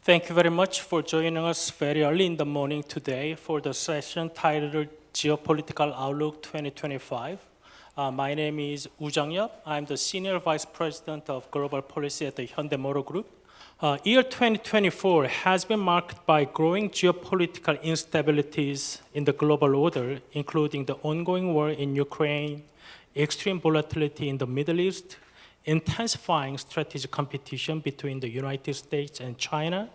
Thank you very much for joining us very early in the morning today for the session titled Geopolitical Outlook 2025. My name is Woo Jung-yeop. I'm the Senior Vice President of Global Policy at the Hyundai Motor Group. Year 2024 has been marked by growing geopolitical instabilities in the global order, including the ongoing war in Ukraine, extreme volatility in the Middle East, intensifying strategic competition between the United States and China,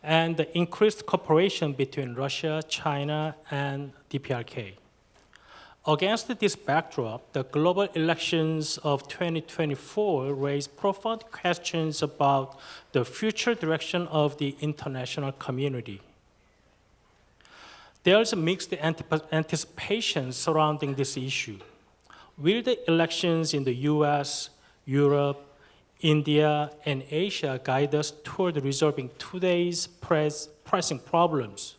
and the increased cooperation between Russia, China, and DPRK. Against this backdrop, the global elections of 2024 raised profound questions about the future direction of the international community. There's mixed anticipation surrounding this issue. Will the elections in the US, Europe, India, and Asia guide us toward resolving today's pressing problems?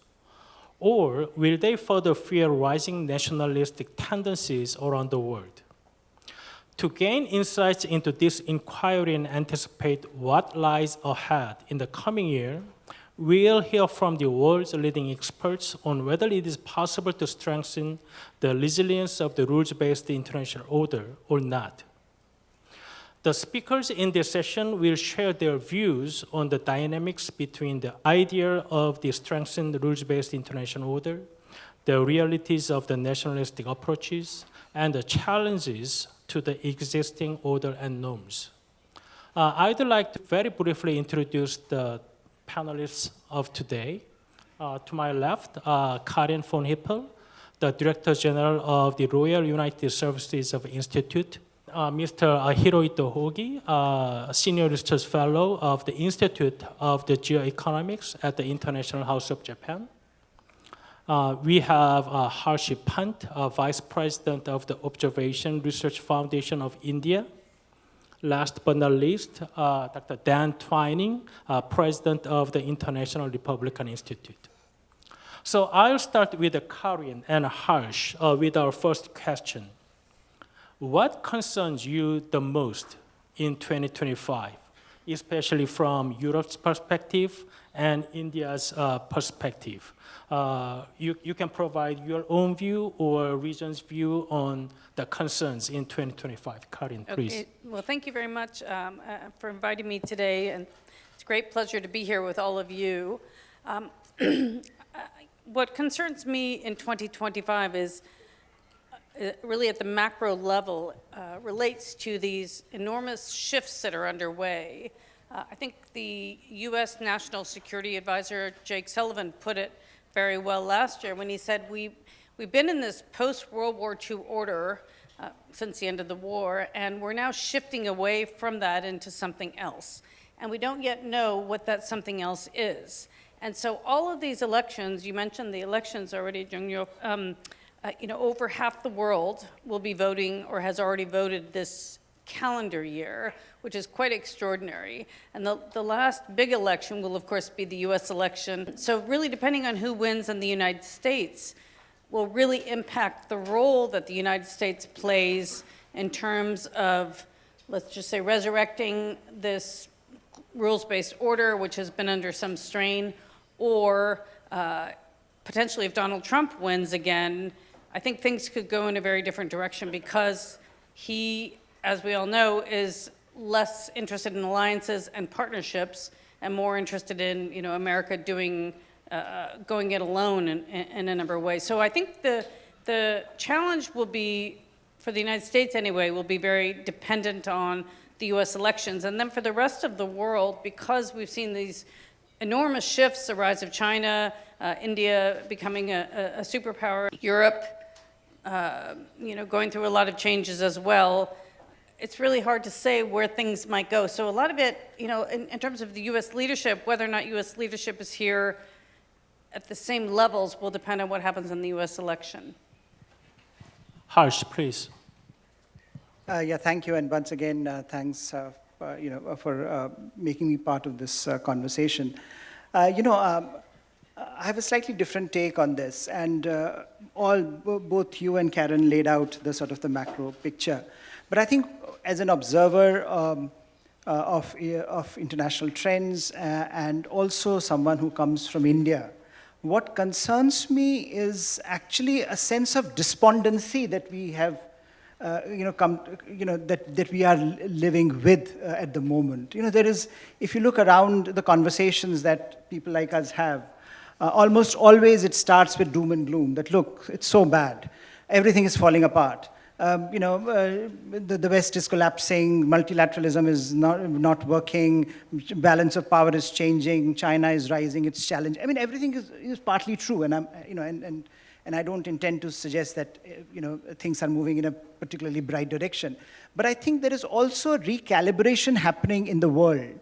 Or will they further fuel rising nationalistic tendencies around the world? To gain insights into this inquiry and anticipate what lies ahead in the coming year, we'll hear from the world's leading experts on whether it is possible to strengthen the resilience of the rules-based international order or not. The speakers in this session will share their views on the dynamics between the idea of the strengthened rules-based international order, the realities of the nationalistic approaches, and the challenges to the existing order and norms. I'd like to very briefly introduce the panelists of today. To my left, Karin von Hippel, the Director General of the Royal United Services of Institute. Mr. Hirohito Hogi, Senior Research Fellow of the Institute of the Geoeconomics at the International House of Japan. We have Harshit Pant, Vice President of the Observation Research Foundation of India. Last but not least, Dr. Dan Twining, President of the International Republican Institute. So I'll start with Karin and Harsh with our first question. What concerns you the most in 2025, especially from Europe's perspective and India's perspective? You can provide your own view or region's view on the concerns in 2025. Karin, please. Okay. Well, thank you very much for inviting me today, and it's a great pleasure to be here with all of you. What concerns me in 2025 is really at the macro level, relates to these enormous shifts that are underway. I think the U.S. National Security Advisor, Jake Sullivan, put it very well last year when he said, we've been in this post-World War II order since the end of the war, and we're now shifting away from that into something else. And we don't yet know what that something else is. And so all of these elections, you mentioned the elections already, Jung-yeop, over half the world will be voting or has already voted this calendar year, which is quite extraordinary. And the last big election will, of course, be the U.S. election. So really, depending on who wins in the United States, will really impact the role that the United States plays in terms of, let's just say, resurrecting this rules-based order, which has been under some strain, or potentially if Donald Trump wins again, I think things could go in a very different direction because he, as we all know, is less interested in alliances and partnerships and more interested in, America going it alone in a number of ways. So I think the challenge will be, for the United States anyway, will be very dependent on the U.S. elections. And then for the rest of the world, because we've seen these enormous shifts, the rise of China, India becoming a superpower, Europe, going through a lot of changes as well, it's really hard to say where things might go. So a lot of it, in terms of the U.S. leadership, whether or not U.S. leadership is here at the same levels will depend on what happens in the U.S. election. Harsh, please. Thank you, and once again, thanks, for making me part of this conversation. I have a slightly different take on this, and both you and Karen laid out the sort of the macro picture. But I think as an observer, of international trends, and also someone who comes from India. What concerns me is actually a sense of despondency that we have, that we are living with at the moment. There is, if you look around the conversations that people like us have, almost always it starts with doom and gloom, that look, it's so bad, everything is falling apart. The West is collapsing, multilateralism is not working, balance of power is changing, China is rising, it's challenged. I mean, everything is partly true, and and I don't intend to suggest that things are moving in a particularly bright direction. But I think there is also a recalibration happening in the world,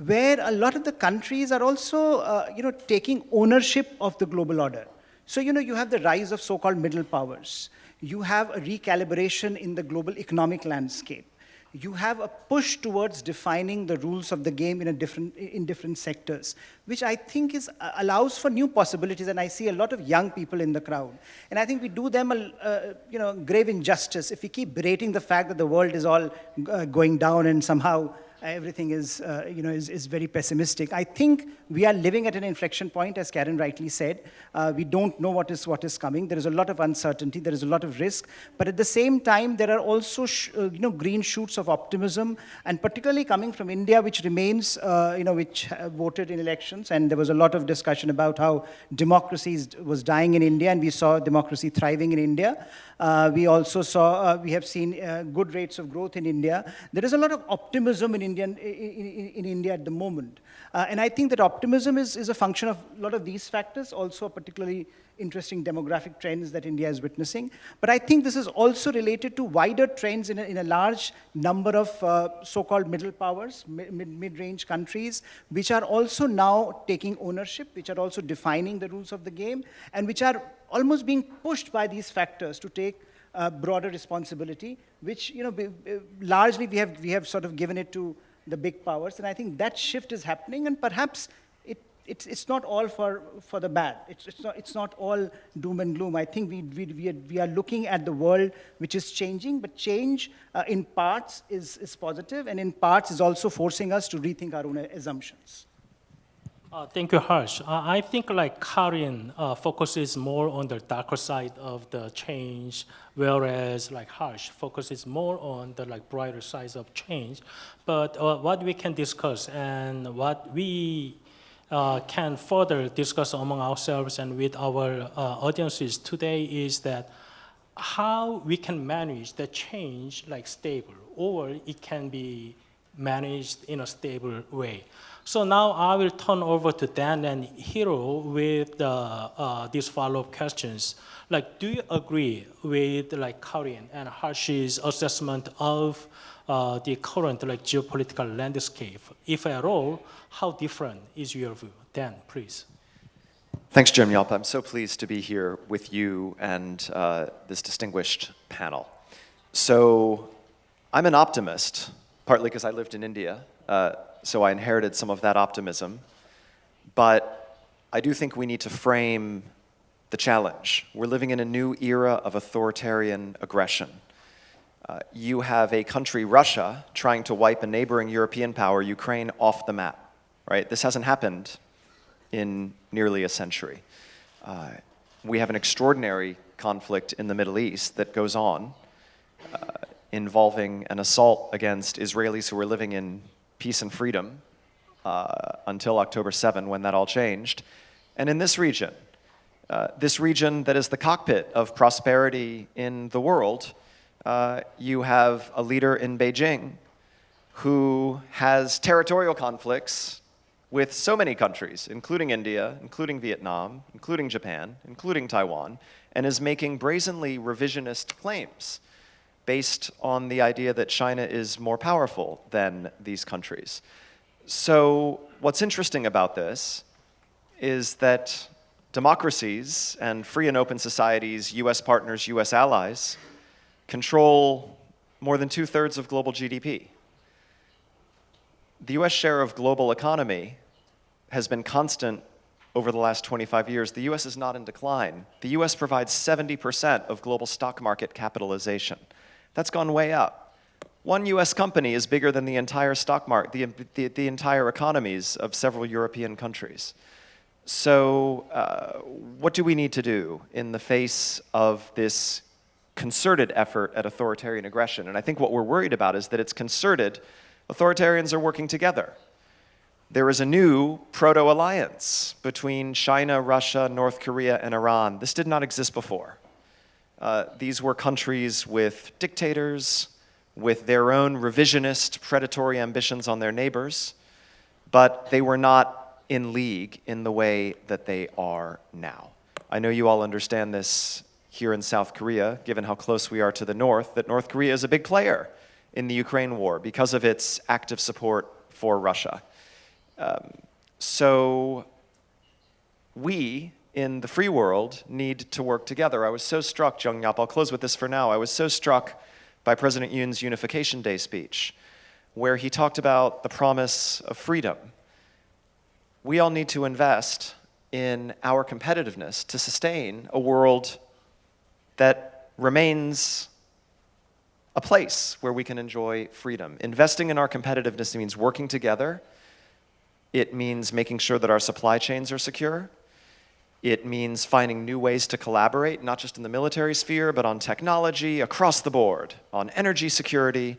where a lot of the countries are also taking ownership of the global order. So you have the rise of so-called middle powers. You have a recalibration in the global economic landscape. You have a push towards defining the rules of the game in different sectors, which I think allows for new possibilities. And I see a lot of young people in the crowd. And I think we do them a grave injustice if we keep berating the fact that the world is all going down and somehow everything is very pessimistic. I think we are living at an inflection point, as Karen rightly said. We don't know what is coming. There is a lot of uncertainty. There is a lot of risk. But at the same time, there are also green shoots of optimism, and particularly coming from India, which remains, which voted in elections. And there was a lot of discussion about how democracy was dying in India, and we saw democracy thriving in India. We also saw, we have seen good rates of growth in India. There is a lot of optimism in India at the moment. And I think that optimism is a function of a lot of these factors, also particularly interesting demographic trends that India is witnessing. But I think this is also related to wider trends in a large number of so-called middle powers, mid-range countries, which are also now taking ownership, which are also defining the rules of the game, and which are almost being pushed by these factors to take broader responsibility, which largely we have sort of given it to the big powers. And I think that shift is happening, and perhaps it's not all for the bad. It's not all doom and gloom. I think we are looking at the world which is changing, but change in parts is positive, and in parts is also forcing us to rethink our own assumptions. Thank you, Harsh. I think like Karin focuses more on the darker side of the change, whereas like Harsh focuses more on the like brighter side of change. But what we can discuss and what we can further discuss among ourselves and with our audiences today is that how we can manage the change like stable, or it can be managed in a stable way. So now I will turn over to Dan and Hiro with these follow-up questions. Like, do you agree with like Karin and Harsh's assessment of the current like geopolitical landscape? If at all, how different is your view? Dan, please. Thanks, Jim Yelp. I'm so pleased to be here with you and this distinguished panel. So I'm an optimist, partly because I lived in India, so I inherited some of that optimism. But I do think we need to frame the challenge. We're living in a new era of authoritarian aggression. You have a country, Russia, trying to wipe a neighboring European power, Ukraine, off the map, right? This hasn't happened in nearly a century. We have an extraordinary conflict in the Middle East that goes on, involving an assault against Israelis who were living in peace and freedom until October 7, when that all changed. And in this region that is the cockpit of prosperity in the world, you have a leader in Beijing who has territorial conflicts with so many countries, including India, including Vietnam, including Japan, including Taiwan, and is making brazenly revisionist claims based on the idea that China is more powerful than these countries. So what's interesting about this is that democracies and free and open societies, US partners, US allies, control more than 2/3 of global GDP. The US share of global economy has been constant over the last 25 years. The US is not in decline. The US provides 70% of global stock market capitalization. That's gone way up. one US company is bigger than the entire stock market, the entire economies of several European countries. So what do we need to do in the face of this concerted effort at authoritarian aggression? And I think what we're worried about is that it's concerted. Authoritarians are working together. There is a new proto-alliance between China, Russia, North Korea, and Iran. This did not exist before. These were countries with dictators, with their own revisionist, predatory ambitions on their neighbors, but they were not in league in the way that they are now. I know you all understand this here in South Korea, given how close we are to the north, that North Korea is a big player in the Ukraine war because of its active support for Russia. So we, in the free world, need to work together. I was so struck, Jung Yap, I'll close with this for now, I was so struck by President Yoon's Unification Day speech, where he talked about the promise of freedom. We all need to invest in our competitiveness to sustain a world that remains a place where we can enjoy freedom. Investing in our competitiveness means working together. It means making sure that our supply chains are secure. It means finding new ways to collaborate, not just in the military sphere, but on technology, across the board, on energy security.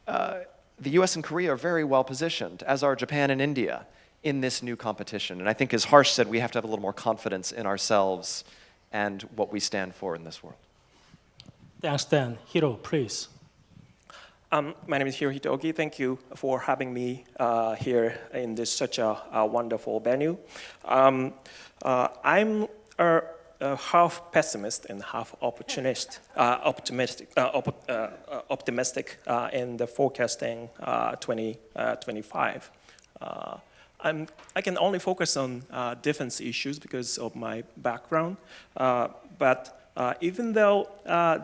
The US and Korea are very well positioned, as are Japan and India, in this new competition. And I think, as Harsh said, we have to have a little more confidence in ourselves and what we stand for in this world. Thanks, Dan. Hiro, please. My name is Hirohito Oki. Thank you for having me here in this such a wonderful venue. I'm a half pessimist and half optimistic in the forecasting 2025. I can only focus on defense issues because of my background, but even though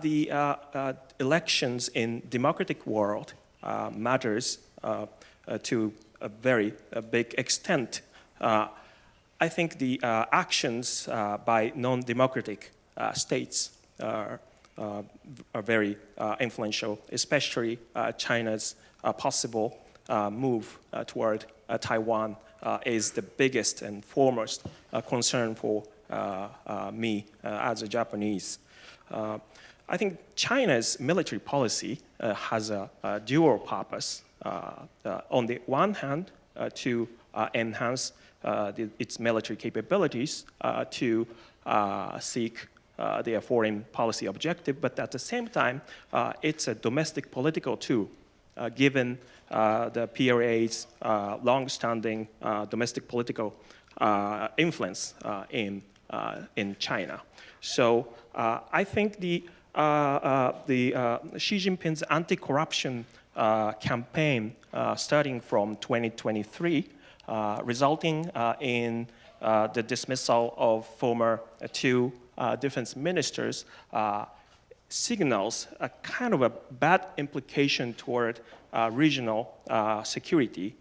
the elections in democratic world matters to a very big extent, I think the actions by non-democratic states are very influential, especially China's possible move toward Taiwan is the biggest and foremost concern for me as a Japanese. I think China's military policy has a dual purpose. On the one hand, to enhance its military capabilities to seek their foreign policy objective, but at the same time, it's a domestic political tool, given the PRA's long-standing domestic political influence in China. So I think the Xi Jinping's anti-corruption campaign starting from 2023, resulting in the dismissal of former two defense ministers, signals a kind of a bad implication toward regional security.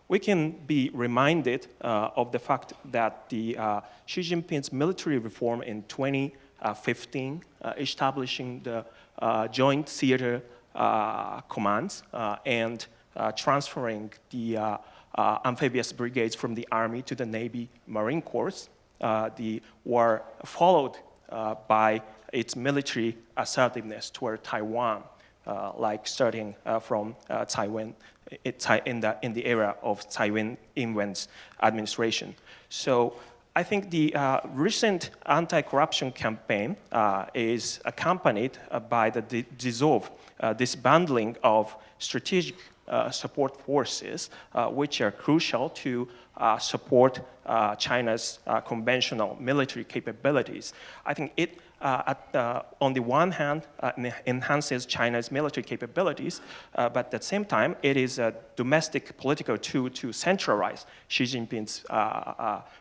We can be reminded of the fact that the Xi Jinping's military reform in 2015, establishing the joint theater commands and transferring the amphibious brigades from the Army to the Navy Marine Corps, were followed by its military assertiveness toward Taiwan, like starting from Taiwan in the era of Tsai Ing-wen's administration. So I think the recent anti-corruption campaign is accompanied by the disbanding of strategic support forces, which are crucial to support China's conventional military capabilities. I think it, on the one hand, enhances China's military capabilities, but at the same time, it is a domestic political tool to centralize Xi Jinping's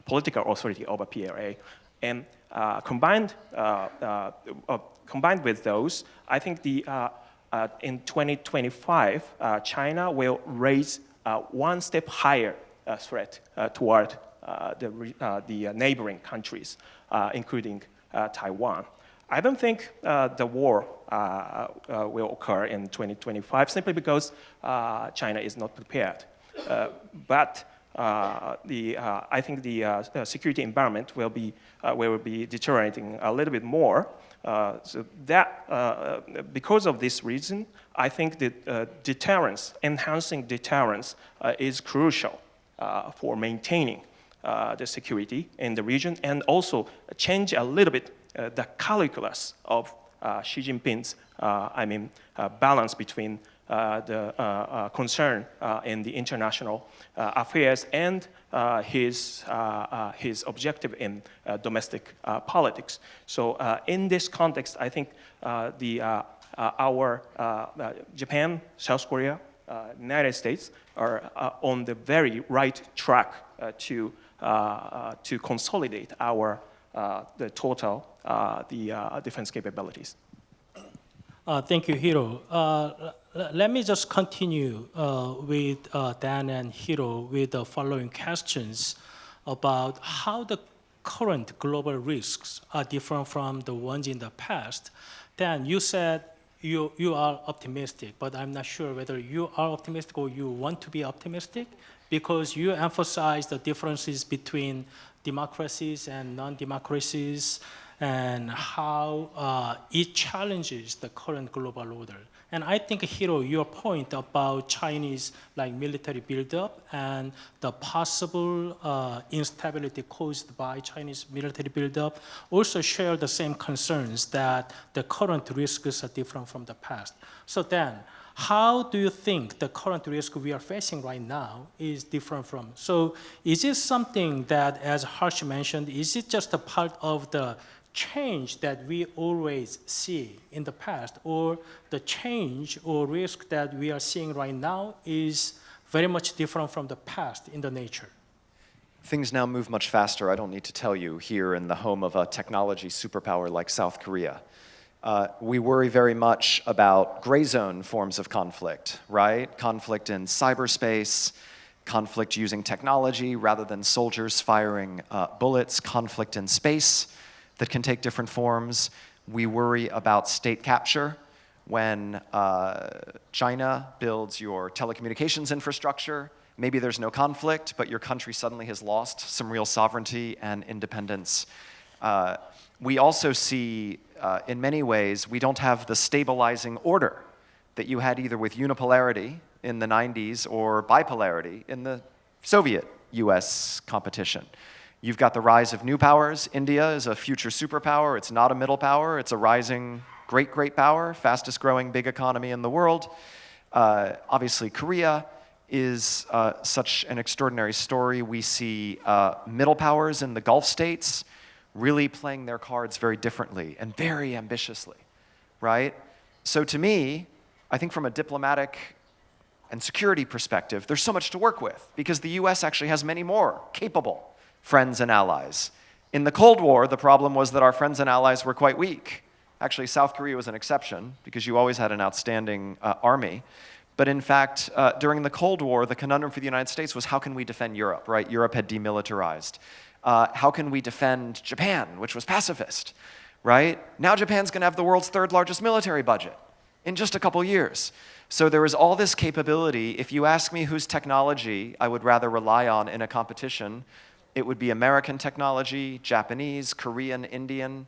political authority over PRA. And combined with those, I think in 2025, China will raise one step higher threat toward the neighboring countries, including Taiwan. I don't think the war will occur in 2025, simply because China is not prepared. But I think the security environment will be deteriorating a little bit more. So that, because of this reason, I think that deterrence, enhancing deterrence, is crucial for maintaining the security in the region, and also change a little bit the calculus of Xi Jinping's, balance between the concern in the international affairs and his objective in domestic politics. So in this context, I think our Japan, South Korea, United States are on the very right track to consolidate the total defense capabilities. Thank you, Hiro. Let me just continue with Dan and Hiro with the following questions about how the current global risks are different from the ones in the past. Dan, you said you are optimistic, but I'm not sure whether you are optimistic or you want to be optimistic, because you emphasize the differences between democracies and non-democracies and how it challenges the current global order. And I think, Hiro, your point about Chinese military buildup and the possible instability caused by Chinese military buildup also share the same concerns that the current risks are different from the past. So Dan, how do you think the current risk we are facing right now is different from? So is it something that, as Harsh mentioned, is it just a part of the change that we always see in the past, or the change or risk that we are seeing right now is very much different from the past in the nature? Things now move much faster. I don't need to tell you, here in the home of a technology superpower like South Korea. We worry very much about gray zone forms of conflict, right? Conflict in cyberspace, conflict using technology rather than soldiers firing bullets, conflict in space that can take different forms. We worry about state capture when China builds your telecommunications infrastructure. Maybe there's no conflict, but your country suddenly has lost some real sovereignty and independence. We also see, in many ways, we don't have the stabilizing order that you had either with unipolarity in the 90s or bipolarity in the Soviet US competition. You've got the rise of new powers. India is a future superpower. It's not a middle power. It's a rising great power, fastest growing big economy in the world. Obviously, Korea is such an extraordinary story. We see middle powers in the Gulf states really playing their cards very differently and very ambitiously, right? So to me, I think from a diplomatic and security perspective, there's so much to work with, because the US actually has many more capable friends and allies. In the Cold War, the problem was that our friends and allies were quite weak. Actually, South Korea was an exception, because you always had an outstanding army. But in fact, during the Cold War, the conundrum for the United States was, how can we defend Europe, right? Europe had demilitarized. How can we defend Japan, which was pacifist, right? Now Japan's going to have the world's third largest military budget in just a couple years. So there is all this capability. If you ask me whose technology I would rather rely on in a competition, it would be American technology, Japanese, Korean, Indian,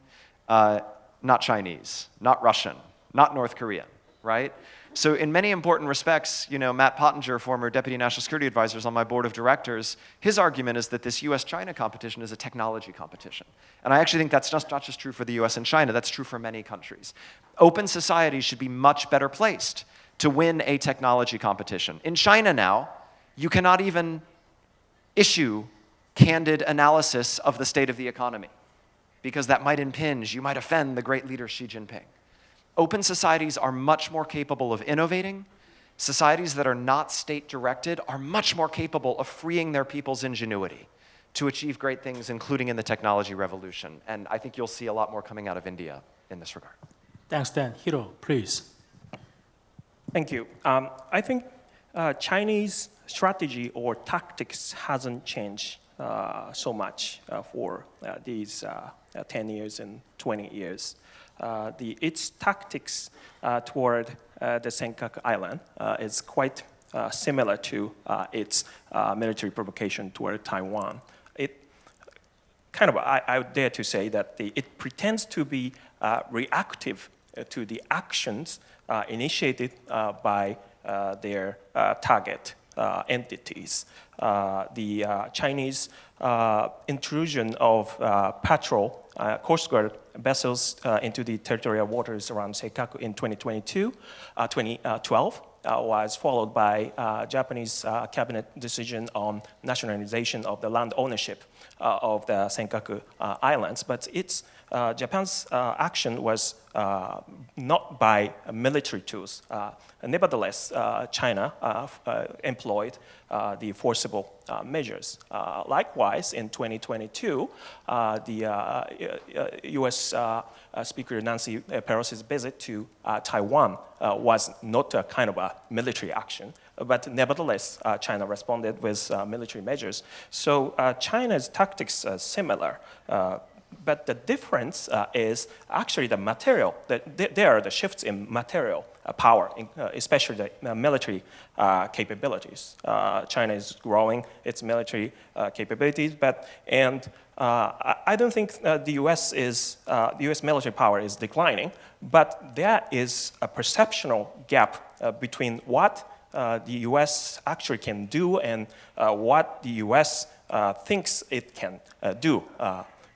not Chinese, not Russian, not North Korean, right? So in many important respects, Matt Pottinger, former Deputy National Security Advisor, is on my board of directors. His argument is that this US-China competition is a technology competition. And I actually think that's not just true for the US and China, that's true for many countries. Open societies should be much better placed to win a technology competition. In China now, you cannot even issue candid analysis of the state of the economy, because that might impinge, you might offend the great leader Xi Jinping. Open societies are much more capable of innovating. Societies that are not state-directed are much more capable of freeing their people's ingenuity to achieve great things, including in the technology revolution. And I think you'll see a lot more coming out of India in this regard. Thanks, Dan. Hiro, please. Thank you. I think Chinese strategy or tactics hasn't changed so much for these 10 years and 20 years. Its tactics toward the Senkaku Island is quite similar to its military provocation toward Taiwan. It kind of, I would dare to say that it pretends to be reactive to the actions initiated by their target entities. The Chinese intrusion of patrol Coast Guard vessels into the territorial waters around Senkaku in 2012 was followed by Japanese cabinet decision on nationalization of the land ownership of the Senkaku Islands. But Japan's action was not by military tools. Nevertheless, China employed the forcible measures. Likewise, in 2022, the U.S. Speaker Nancy Pelosi's visit to Taiwan was not a kind of a military action, but nevertheless, China responded with military measures. So China's tactics are similar. But the difference is actually the material. There are the shifts in material power, especially the military capabilities. China is growing its military capabilities, I don't think the U.S. military power is declining, but there is a perceptual gap between what the U.S. actually can do and what the U.S. thinks it can do.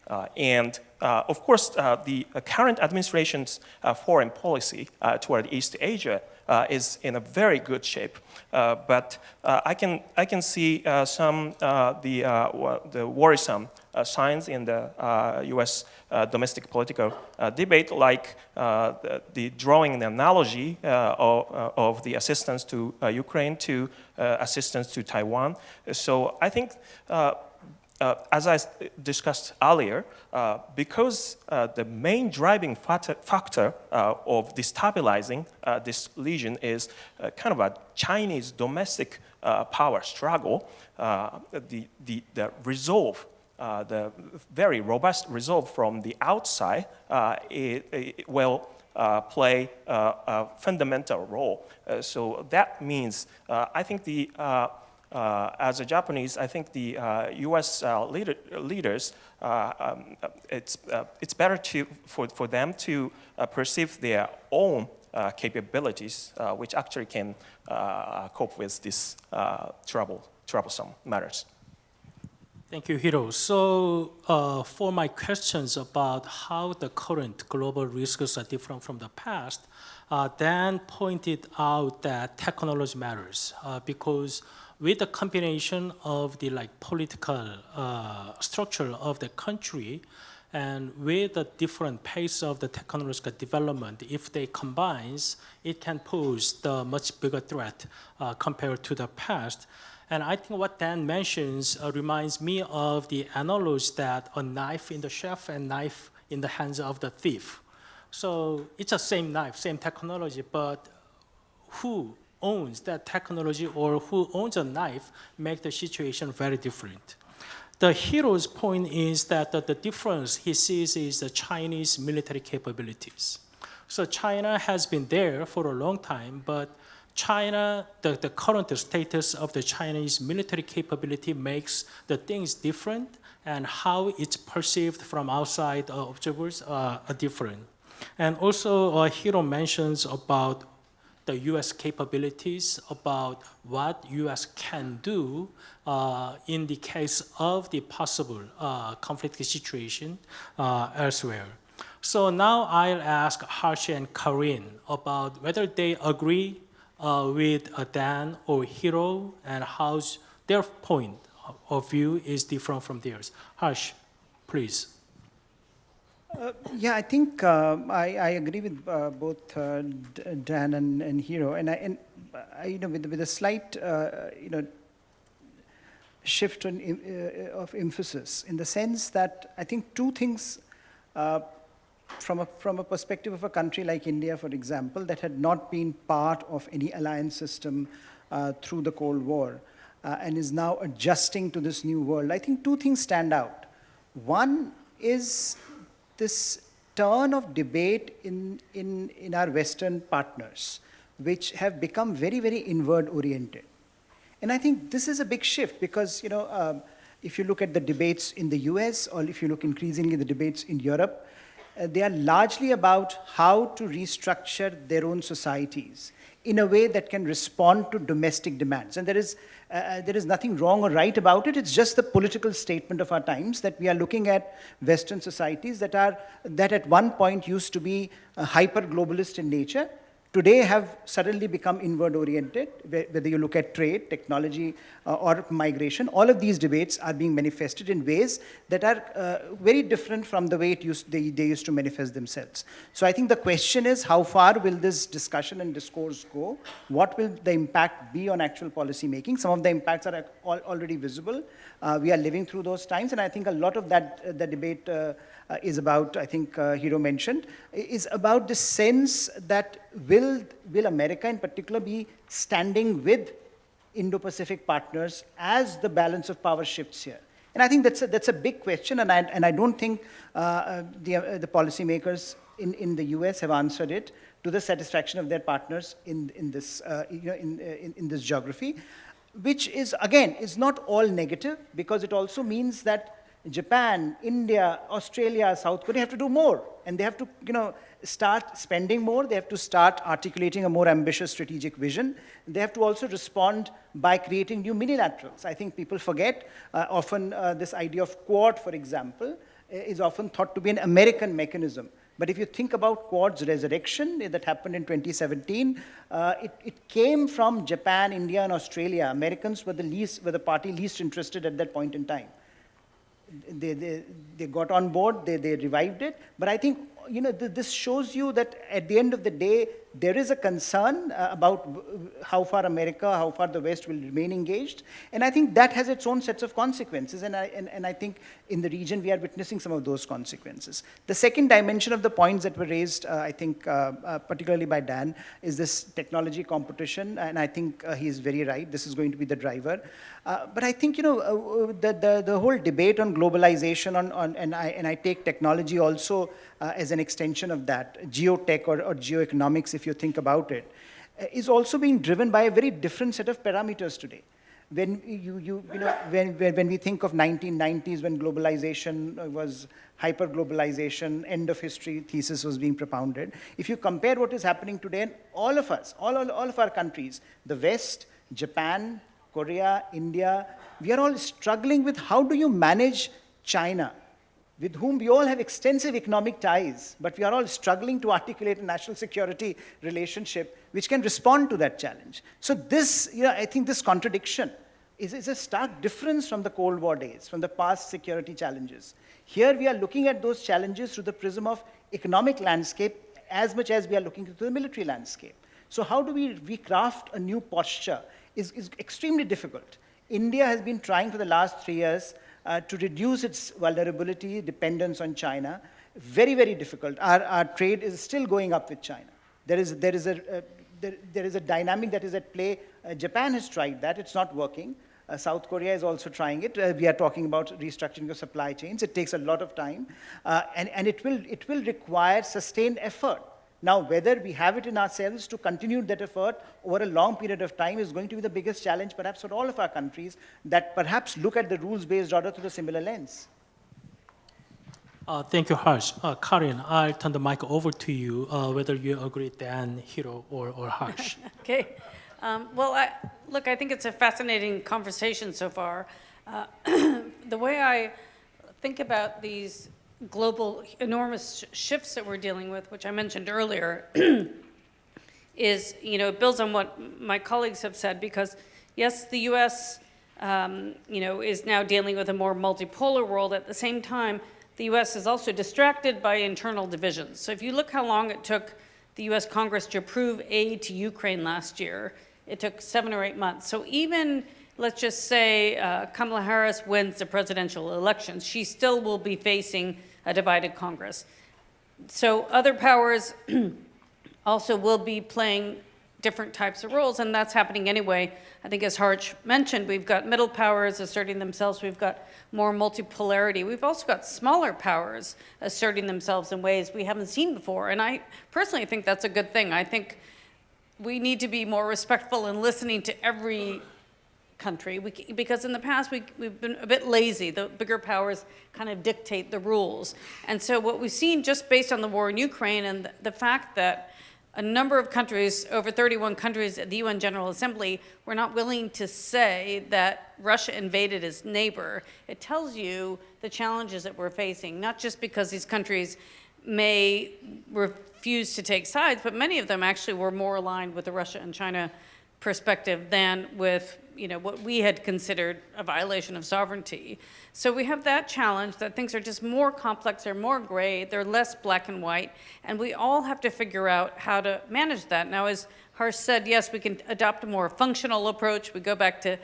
Of course, the current administration's foreign policy toward East Asia is in a very good shape. But I can see some the worrisome signs in the U.S. Domestic political debate, like the drawing an analogy of the assistance to Ukraine to assistance to Taiwan. So I think. As I discussed earlier, because the main driving factor of destabilizing this region is kind of a Chinese domestic power struggle, the resolve, the very robust resolve from the outside, it will play a fundamental role. So that means I think as a Japanese, I think the U.S. leaders, it's better for them to perceive their own capabilities, which actually can cope with this troublesome matters. Thank you, Hiro. So for my questions about how the current global risks are different from the past, Dan pointed out that technology matters because with the combination of the political structure of the country and with the different pace of the technological development, if they combines, it can pose the much bigger threat compared to the past. And I think what Dan mentions reminds me of the analogy that a knife in the chef and knife in the hands of the thief. So it's the same knife, same technology, but who owns that technology or who owns a knife make the situation very different. The hero's point is that the difference he sees is the Chinese military capabilities. So China has been there for a long time, but China, the current status of the Chinese military capability makes the things different, and how it's perceived from outside observers are different. And also, Hiro mentions about the U.S. capabilities, about what U.S. can do in the case of the possible conflict situation elsewhere. So now I'll ask Harsh and Karin about whether they agree with Dan or Hiro and how their point of view is different from theirs. Harsh, please. Yeah, I think I agree with both Dan and Hiro, and with a slight shift of emphasis in the sense that I think two things from a perspective of a country like India, for example, that had not been part of any alliance system through the Cold War. and is now adjusting to this new world, I think two things stand out. One is this turn of debate in our Western partners, which have become very, very inward-oriented. And I think this is a big shift because, if you look at the debates in the US, or if you look increasingly the debates in Europe, they are largely about how to restructure their own societies in a way that can respond to domestic demands. And there is nothing wrong or right about it. It's just the political statement of our times that we are looking at Western societies that at one point used to be hyper-globalist in nature, today have suddenly become inward-oriented, whether you look at trade, technology, or migration. All of these debates are being manifested in ways that are very different from the way they used to manifest themselves. So I think the question is, how far will this discussion and discourse go? What will the impact be on actual policy making? Some of the impacts are already visible. We are living through those times, and I think a lot of that the debate is about, I think Hiro mentioned, is about the sense that will America in particular be standing with Indo-Pacific partners as the balance of power shifts here? And I think that's a big question, and I don't think the policymakers in the US have answered it to the satisfaction of their partners in this geography, which is, again, is not all negative, because it also means that Japan, India, Australia, South Korea have to do more, and they have to, start spending more. They have to start articulating a more ambitious strategic vision. They have to also respond by creating new minilaterals. I think people forget often this idea of Quad, for example, is often thought to be an American mechanism. But if you think about Quad's resurrection that happened in 2017, it came from Japan, India, and Australia. Americans were the party least interested at that point in time. They got on board, they revived it. But I think, this shows you that at the end of the day, there is a concern about how far America, how far the West will remain engaged. And I think that has its own sets of consequences. And I think in the region, we are witnessing some of those consequences. The second dimension of the points that were raised, I think, particularly by Dan, is this technology competition. And I think he is very right. This is going to be the driver. But I think, the whole debate on globalization, and I take technology also as an extension of that, geotech or geoeconomics, if you think about it, is also being driven by a very different set of parameters today. When when we think of 1990s, when globalization was hyper-globalization, end of history thesis was being propounded. If you compare what is happening today, and all of us, all of our countries, the West, Japan, Korea, India, we are all struggling with how do you manage China, with whom we all have extensive economic ties, but we are all struggling to articulate a national security relationship which can respond to that challenge. So this, I think this contradiction is a stark difference from the Cold War days, from the past security challenges. Here we are looking at those challenges through the prism of economic landscape as much as we are looking through the military landscape. So how do we craft a new posture is extremely difficult. India has been trying for the last 3 years to reduce its vulnerability, dependence on China. Very, very difficult. Our trade is still going up with China. There is a dynamic that is at play. Japan has tried that. It's not working. South Korea is also trying it. We are talking about restructuring of supply chains. It takes a lot of time. And it will require sustained effort. Now, whether we have it in ourselves to continue that effort over a long period of time is going to be the biggest challenge, perhaps, for all of our countries that perhaps look at the rules-based order through a similar lens. Thank you, Harsh. Karin, I'll turn the mic over to you, whether you agree with Dan, Hiro, or Harsh. Okay. Look, I think it's a fascinating conversation so far. The way I think about these global enormous shifts that we're dealing with, which I mentioned earlier, is, it builds on what my colleagues have said, because yes, the US, is now dealing with a more multipolar world. At the same time, the US is also distracted by internal divisions. So if you look how long it took the US Congress to approve aid to Ukraine last year, it took 7 or 8 months. So even, let's just say, Kamala Harris wins the presidential elections, she still will be facing a divided Congress. So other powers also will be playing different types of roles, and that's happening anyway. I think as Harsh mentioned, we've got middle powers asserting themselves, we've got more multipolarity. We've also got smaller powers asserting themselves in ways we haven't seen before, and I personally think that's a good thing. I think we need to be more respectful in listening to every country, because in the past we've been a bit lazy. The bigger powers kind of dictate the rules. And so what we've seen just based on the war in Ukraine and the fact that a number of countries, over 31 countries at the UN General Assembly, were not willing to say that Russia invaded its neighbor, it tells you the challenges that we're facing, not just because these countries may refuse to take sides, but many of them actually were more aligned with the Russia and China perspective than with what we had considered a violation of sovereignty. So we have that challenge that things are just more complex, they're more gray, they're less black and white, and we all have to figure out how to manage that. Now, as Harsh said, yes, we can adopt a more functional approach. We go back to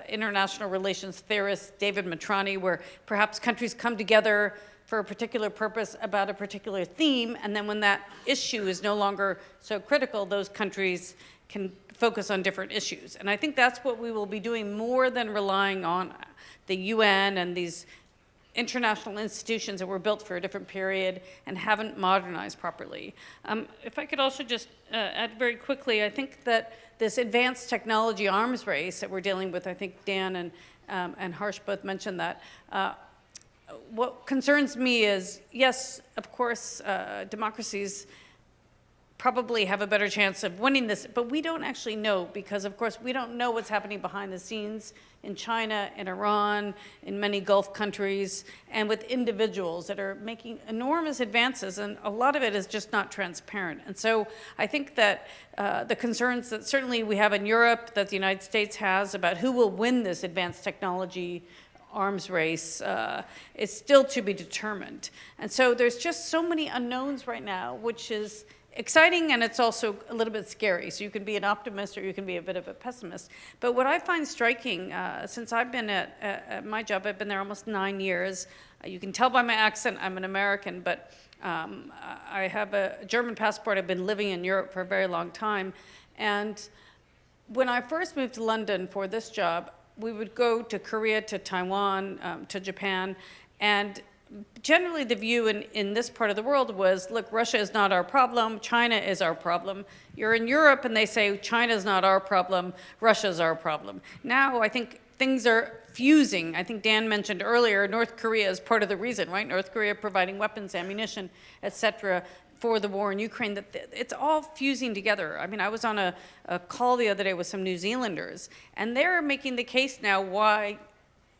international relations theorist David Matrani, where perhaps countries come together for a particular purpose about a particular theme, and then when that issue is no longer so critical, those countries can focus on different issues. And I think that's what we will be doing more than relying on the UN and these international institutions that were built for a different period and haven't modernized properly. If I could also just add very quickly, I think that this advanced technology arms race that we're dealing with, I think Dan and Harsh both mentioned that, what concerns me is, yes, of course, democracies probably have a better chance of winning this, but we don't actually know because, of course, we don't know what's happening behind the scenes in China, in Iran, in many Gulf countries, and with individuals that are making enormous advances, and a lot of it is just not transparent. And so I think that the concerns that certainly we have in Europe, that the United States has about who will win this advanced technology arms race is still to be determined. And so there's just so many unknowns right now, which is exciting, and it's also a little bit scary. So you can be an optimist or you can be a bit of a pessimist. But what I find striking, since I've been at my job, I've been there almost 9 years. You can tell by my accent I'm an American, but I have a German passport. I've been living in Europe for a very long time. And when I first moved to London for this job, we would go to Korea, to Taiwan, to Japan, and generally the view in this part of the world was, look, Russia is not our problem, China is our problem. You're in Europe and they say, China's not our problem, Russia's our problem. Now I think things are fusing. I think Dan mentioned earlier, North Korea is part of the reason, right? North Korea providing weapons, ammunition, et cetera, for the war in Ukraine, that it's all fusing together. I mean, I was on a call the other day with some New Zealanders, and they're making the case now why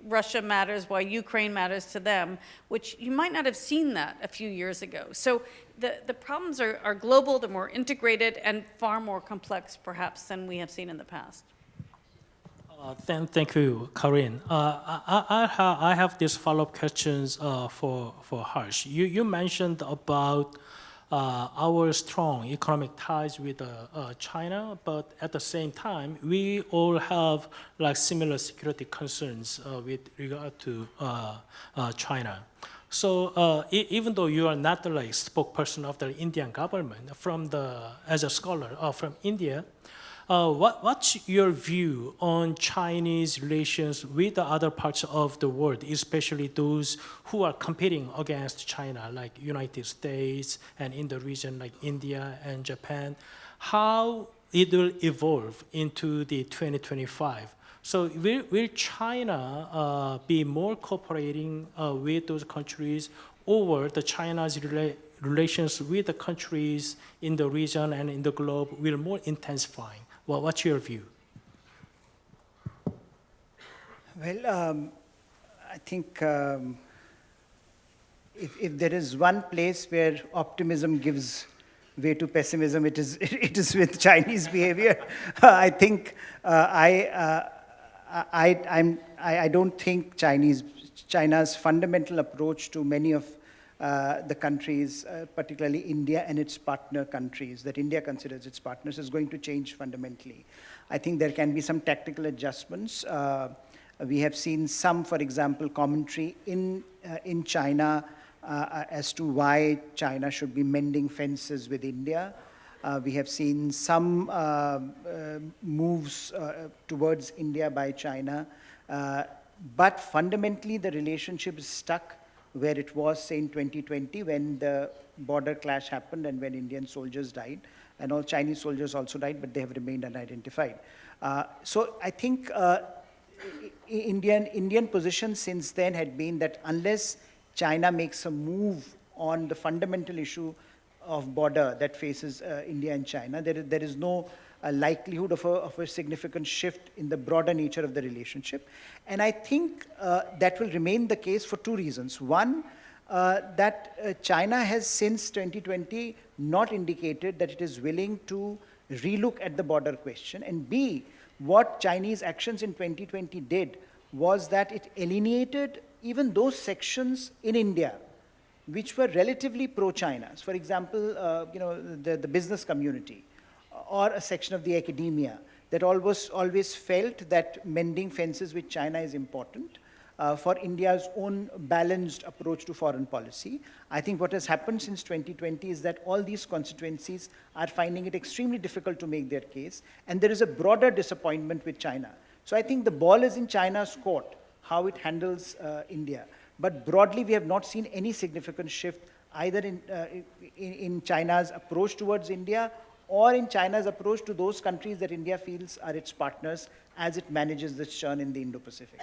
Russia matters, why Ukraine matters to them, which you might not have seen that a few years ago. So the problems are global, they're more integrated, and far more complex, perhaps, than we have seen in the past. Thank you, Corinne. I have these follow-up questions for Harsh. You mentioned about our strong economic ties with China, but at the same time, we all have like similar security concerns with regard to China. So even though you are not the like spokesperson of the Indian government, as a scholar from India, what's your view on Chinese relations with the other parts of the world, especially those who are competing against China, like United States, and in the region like India and Japan? How it will evolve into the 2025? So will China be more cooperating with those countries, or the China's relations with the countries in the region and in the globe will more intensify? Well, what's your view? Well, I think if there is one place where optimism gives way to pessimism, it is with Chinese behavior. I think I don't think China's fundamental approach to many of the countries, particularly India and its partner countries, that India considers its partners, is going to change fundamentally. I think there can be some tactical adjustments. We have seen some, for example, commentary in China as to why China should be mending fences with India. We have seen some moves towards India by China. But fundamentally, the relationship is stuck where it was, say, in 2020 when the border clash happened and when Indian soldiers died. And all Chinese soldiers also died, but they have remained unidentified. So I think Indian position since then had been that unless China makes a move on the fundamental issue of border that faces India and China, there is no likelihood of a significant shift in the broader nature of the relationship. And I think that will remain the case for two reasons. One, that China has since 2020 not indicated that it is willing to relook at the border question. And B, what Chinese actions in 2020 did was that it alienated even those sections in India which were relatively pro-China. For example, the business community or a section of the academia that always felt that mending fences with China is important for India's own balanced approach to foreign policy. I think what has happened since 2020 is that all these constituencies are finding it extremely difficult to make their case, and there is a broader disappointment with China. So I think the ball is in China's court, how it handles India. But broadly, we have not seen any significant shift either in China's approach towards India or in China's approach to those countries that India feels are its partners as it manages this churn in the Indo-Pacific.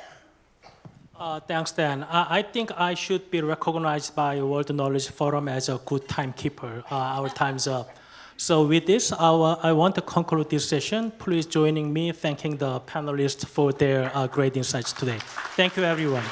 Thanks, Dan. I think I should be recognized by World Knowledge Forum as a good timekeeper. Our time's up. So with this, I want to conclude this session. Please join me thanking the panelists for their great insights today. Thank you, everyone.